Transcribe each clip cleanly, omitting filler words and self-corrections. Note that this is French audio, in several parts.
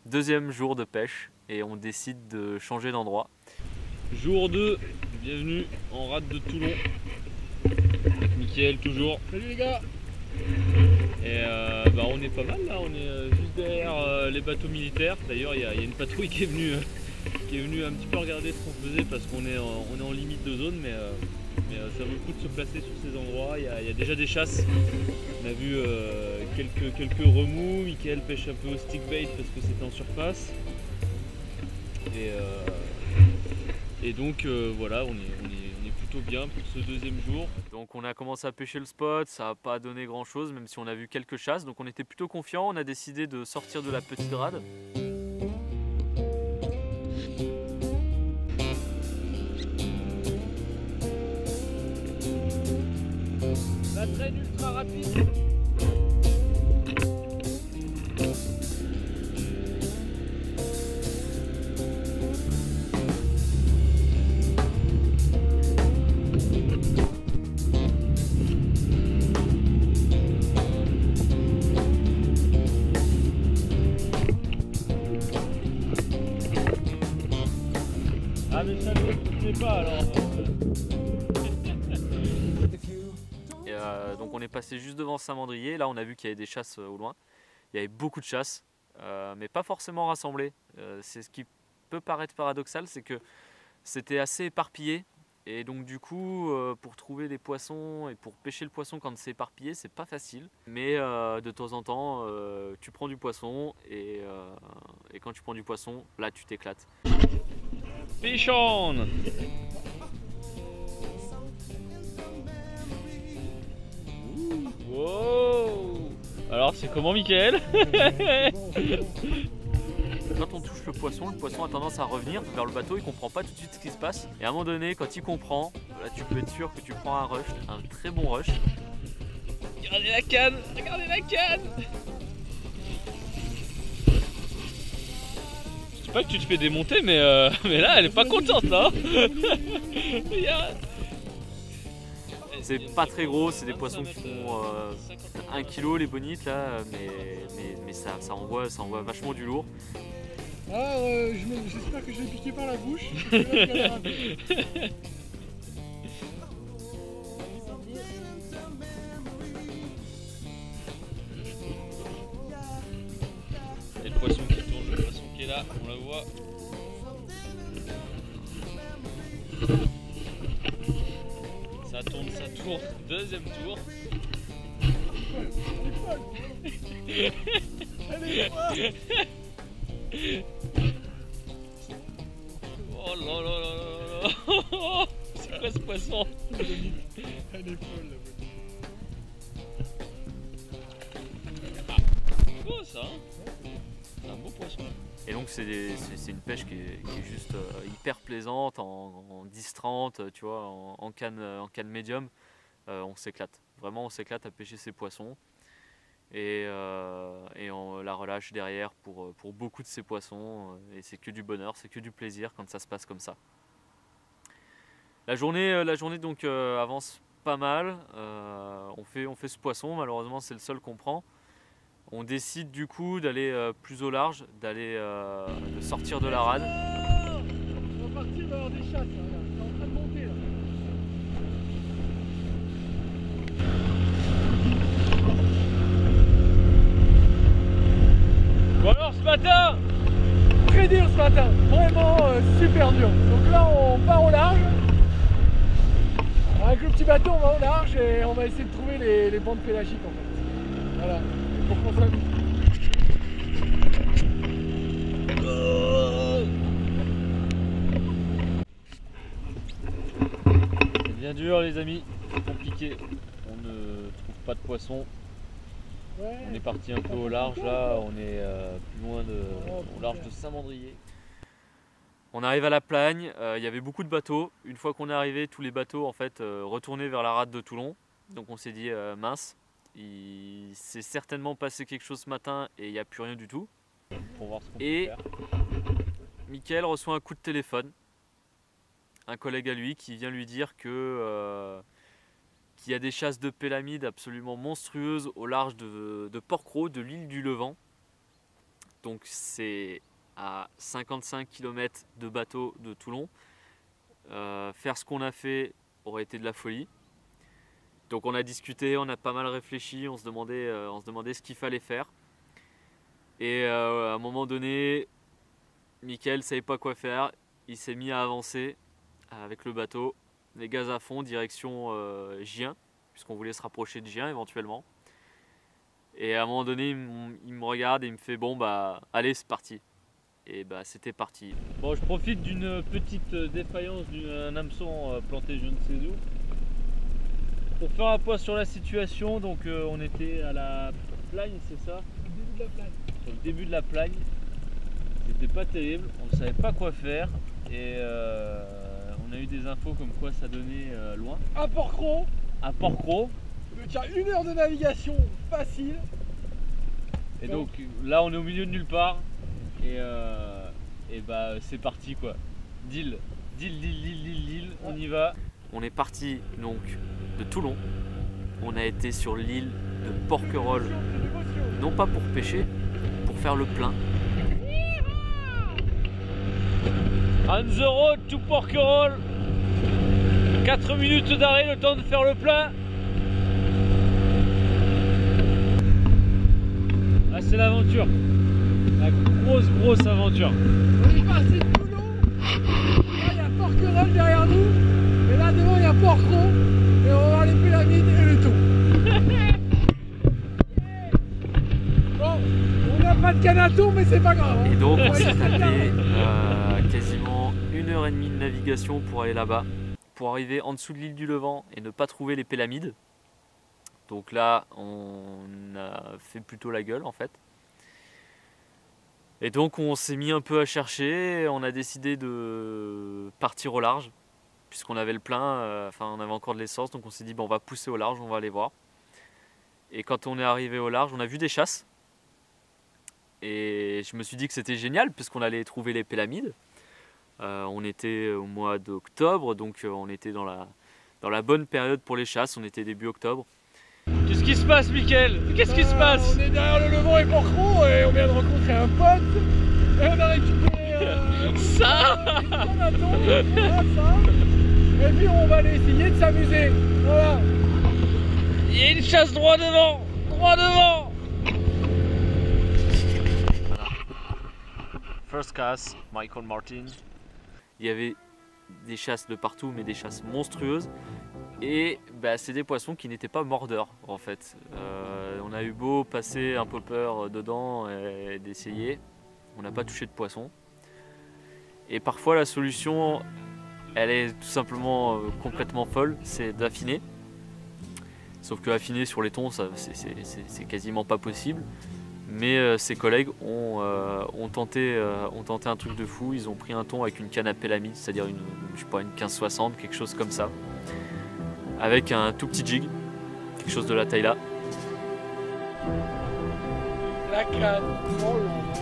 Deuxième jour de pêche et on décide de changer d'endroit. Jour 2, bienvenue en rade de Toulon. Avec Mickaël toujours. Salut les gars. Et on est pas mal là, on est juste derrière les bateaux militaires. D'ailleurs il y a une patrouille qui est venue un petit peu regarder ce qu'on faisait parce qu'on est en limite de zone, mais ça vaut le coup de se placer sur ces endroits. Il y a déjà des chasses. On a vu quelques remous. Mickaël pêche un peu au stick bait parce que c'était en surface. Et donc voilà, on est plutôt bien pour ce deuxième jour. Donc on a commencé à pêcher le spot, ça n'a pas donné grand chose même si on a vu quelques chasses. Donc on était plutôt confiant, on a décidé de sortir de la petite rade. La traîne ultra rapide. Ah mais ça ne plaît pas alors. Donc on est passé juste devant Saint-Mandrier, là on a vu qu'il y avait des chasses au loin. Il y avait beaucoup de chasses, mais pas forcément rassemblées. C'est ce qui peut paraître paradoxal, c'est que c'était assez éparpillé. Et donc du coup, pour trouver des poissons et pour pêcher le poisson quand c'est éparpillé, c'est pas facile. Mais de temps en temps, tu prends du poisson et quand tu prends du poisson, là tu t'éclates. Fish on! Wow! Alors c'est comment Mickaël? Quand on touche le poisson a tendance à revenir vers le bateau, il comprend pas tout de suite ce qui se passe. Et à un moment donné, quand il comprend, là tu peux être sûr que tu prends un rush, un très bon rush. Regardez la canne! Regardez la canne! Je sais pas que tu te fais démonter, mais là elle est pas contente là! C'est pas très gros, c'est des poissons qui font 1 kg les bonites là, mais ça envoie vachement du lourd. Ah, j'espère que je vais piquer par la bouche. Et le poisson qui tourne, le poisson qui est là, on la voit. Ça tourne, deuxième tour. Oh là là là là là. C'est quoi ce poisson? Elle est folle la bonne. C'est beau ça, hein? C'est un beau poisson. Et donc c'est une pêche qui est juste hyper plaisante en 10-30, tu vois, en canne médium. On s'éclate, vraiment on s'éclate à pêcher ces poissons. Et on la relâche derrière pour beaucoup de ces poissons. Et c'est que du bonheur, c'est que du plaisir quand ça se passe comme ça. La journée donc avance pas mal. On fait ce poisson, malheureusement c'est le seul qu'on prend. On décide du coup d'aller plus au large, de sortir de la rade. On va partir, il va y avoir des chasses, là, regarde. C'est en train de monter là. Bon alors ce matin, Très dur ce matin, vraiment super dur. Donc là on part au large. Avec le petit bateau on va au large et on va essayer de trouver les bandes pélagiques en fait. Voilà, pour qu'on s'amuse. c'est bien dur les amis, c'est compliqué. On ne trouve pas de poisson. Ouais. On est parti un peu au large là, on est plus loin au large de Saint-Mandrier. On arrive à la Plagne, il y avait beaucoup de bateaux. Une fois qu'on est arrivé, tous les bateaux en fait retournaient vers la rade de Toulon. Donc on s'est dit mince, il s'est certainement passé quelque chose ce matin et il n'y a plus rien du tout. Pour voir ce qu'on peut Et faire. Mickaël reçoit un coup de téléphone, un collègue à lui qui vient lui dire que qu'il y a des chasses de pélamides absolument monstrueuses au large de Port-Cros, de l'île du Levant. Donc c'est à 55 km de bateau de Toulon. Faire ce qu'on a fait aurait été de la folie. Donc on a discuté, on a pas mal réfléchi, on se demandait ce qu'il fallait faire. Et à un moment donné, Mickaël ne savait pas quoi faire. Il s'est mis à avancer avec le bateau, les gaz à fond, direction Gien, puisqu'on voulait se rapprocher de Gien éventuellement. Et à un moment donné, il me regarde et il me fait bon bah allez c'est parti. Et bah c'était parti. Bon, je profite d'une petite défaillance d'un hameçon planté je ne sais où pour faire un point sur la situation. Donc on était à la Plagne, c'est ça? Au début de la Plagne. Sur le début de la Plagne. C'était pas terrible, on ne savait pas quoi faire et on a eu des infos comme quoi ça donnait loin. À Port-Cros, À Port-Cros. donc il y a 1 heure de navigation facile. Et donc là on est au milieu de nulle part et bah c'est parti quoi. Deal, on y va. On est parti donc de Toulon. On a été sur l'île de Porquerolles, non pas pour pêcher, pour faire le plein. On the road to Porquerolles. 4 minutes d'arrêt, le temps de faire le plein. Ah, c'est l'aventure. La grosse aventure. On est parti de Toulon. Là il y a Porquerolles derrière nous. Et là devant il y a Port-Cros. Et on va voir les pyramides et le tout. Bon, on n'a pas de canne à tour mais c'est pas grave. Et donc on va s'est aller se faire tapé quasiment 1h30 de navigation pour aller là-bas, pour arriver en dessous de l'île du Levant et ne pas trouver les pélamides. Donc là on a fait plutôt la gueule en fait. Et donc on s'est mis un peu à chercher, on a décidé de partir au large, puisqu'on avait le plein, on avait encore de l'essence, donc on s'est dit bon, on va pousser au large, on va aller voir. Et quand on est arrivé au large, on a vu des chasses. Et je me suis dit que c'était génial, puisqu'on allait trouver les pélamides. On était au mois d'octobre, donc on était dans la bonne période pour les chasses, on était début octobre. Qu'est-ce qui se passe, Mickaël? Qu'est-ce qui se passe? On est derrière le Levant et Port-Cros et on vient de rencontrer un pote. Et on a récupéré Ça une canne à thon, voilà, ça. Et puis on va aller essayer de s'amuser. Voilà. Il y a une chasse droit devant. Droit devant. First cast, Michael Martin. Il y avait des chasses de partout, mais des chasses monstrueuses. Et bah, c'est des poissons qui n'étaient pas mordeurs en fait. On a eu beau passer un popper dedans et d'essayer, on n'a pas touché de poisson. Et parfois la solution, elle est tout simplement complètement folle, c'est d'affiner. Sauf que affiner sur les thons, c'est quasiment pas possible. Mais ses collègues ont tenté un truc de fou. Ils ont pris un thon avec une canne à pélamide, c'est-à-dire une 1560, quelque chose comme ça, avec un tout petit jig, quelque chose de la taille là. La canne. Oh là là.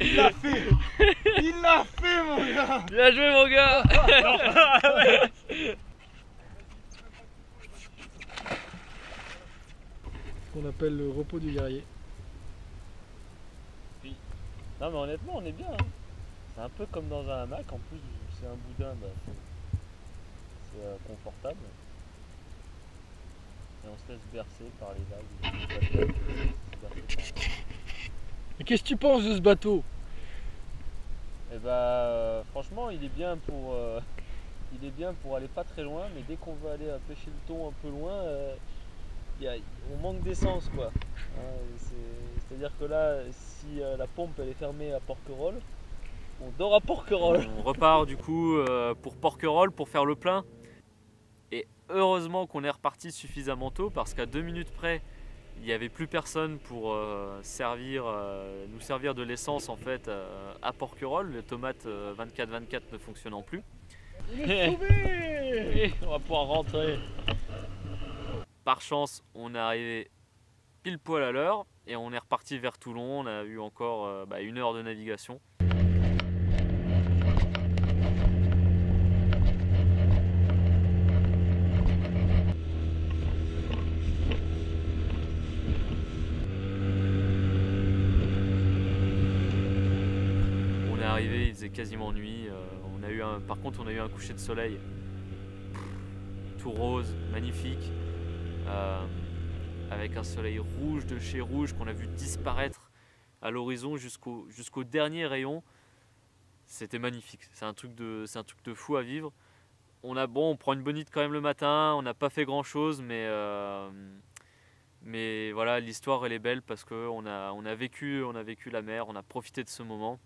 Il l'a fait. Il l'a fait, mon gars. Bien joué, mon gars. Ce qu'on appelle le repos du guerrier. Non mais honnêtement on est bien, hein. C'est un peu comme dans un hamac, en plus c'est un boudin, bah, c'est confortable. Et on se laisse bercer par les vagues. Et qu'est-ce que tu penses de ce bateau? Et bah franchement il est bien pour aller pas très loin, mais dès qu'on veut aller pêcher le thon un peu loin, on manque d'essence quoi. Hein, c'est-à-dire que là, si la pompe elle est fermée à Porquerolles, on dort à Porquerolles. On repart du coup pour Porquerolles pour faire le plein. Et heureusement qu'on est reparti suffisamment tôt parce qu'à 2 minutes près, il n'y avait plus personne pour nous servir de l'essence en fait à Porquerolles. Le tomate 24-24 ne fonctionnant plus. Il est sauvé. On va pouvoir rentrer. Par chance, on est arrivé pile poil à l'heure et on est reparti vers Toulon. On a eu encore 1 heure de navigation. On est arrivé, il faisait quasiment nuit. Par contre, on a eu un coucher de soleil tout rose, magnifique. Avec un soleil rouge de chez rouge qu'on a vu disparaître à l'horizon jusqu'au dernier rayon. C'était magnifique, c'est un truc de fou à vivre. On prend une bonite quand même le matin, on n'a pas fait grand chose, mais voilà, l'histoire elle est belle parce qu'on a vécu la mer, on a profité de ce moment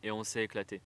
et on s'est éclaté.